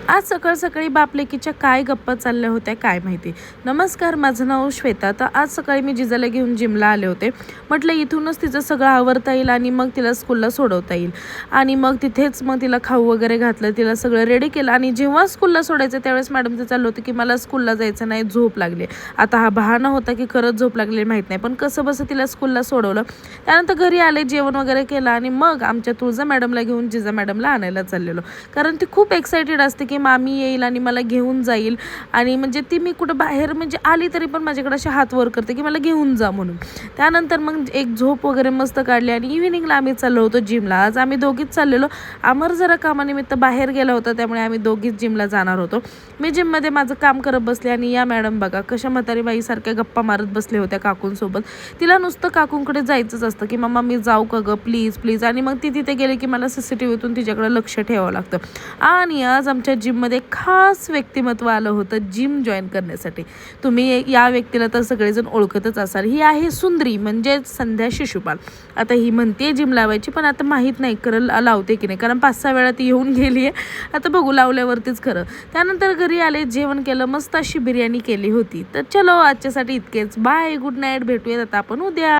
आज सकाळ सकाळी बापलेकीच्या काय गप्पा चालल्या होत्या काय माहिती. नमस्कार, माझं नाव श्वेता. तर आज सकाळी मी जिजाला घेऊन जिमला आले होते. म्हटलं इथूनच तिचं सगळं आवरता येईल आणि मग तिला स्कूलला सोडवता येईल. आणि मग तिथेच मग तिला खाऊ वगैरे घातलं, तिला सगळं रेडी केलं. आणि जेव्हा स्कूलला सोडायचं त्यावेळेस मॅडमचं चाललं होतं की मला स्कूलला जायचं नाही, झोप लागली. आता हा बहाणा होता की खरंच झोप लागली माहीत नाही, पण कसं बसं तिला स्कूलला सोडवलं. त्यानंतर घरी आले, जेवण वगैरे केलं आणि मग आमच्या तुळजा मॅडमला घेऊन जिजा मॅडमला आणायला चाललेलो. कारण ती खूप एक्सायटेड असते की मामी येईल आणि मला घेऊन जाईल. आणि म्हणजे ती मी कुठं बाहेर म्हणजे आली तरी पण माझ्याकडे असे हात वर करते की मला घेऊन जा म्हणून. त्यानंतर मग एक झोप वगैरे मस्त काढली आणि इव्हिनिंगला आम्ही चाललो होतो जिमला. आज आम्ही दोघीच चाललेलो. अमर जरा कामानिमित्त बाहेर गेला होता, त्यामुळे आम्ही दोघीच जिमला जाणार होतो. मी जिममध्ये माझं काम करत बसले आणि या मॅडम बघा कशा म्हातारी बाईसारख्या गप्पा मारत बसले होत्या काकूंसोबत. तिला नुसतं काकूंकडे जायचंच असतं की मम्मा मी जाऊ का गं, प्लीज प्लीज. आणि मग ती तिथे गेले की मला CCTVतून तिच्याकडे लक्ष ठेवावं लागतं. आणि आज आमच्या जिममध्ये खास व्यक्तिमत्व आलं होतं जिम जॉईन करण्यासाठी. तुम्ही या व्यक्तीला तर सगळेजण ओळखतच असाल. ही आहे सुंदरी, म्हणजे संध्या शिशुपाल. आता ही म्हणते जिम लावायची, पण आता माहीत नाही लावते की नाही, कारण 5-6 वेळा ती येऊन गेली आहे. आता बघू लावल्यावरतीच खरं. त्यानंतर घरी आले, जेवण केलं, मस्त अशी बिर्याणी केली होती. तर चलो आजच्यासाठी इतकेच. Bye, good night. भेटूयात आता आपण उद्या.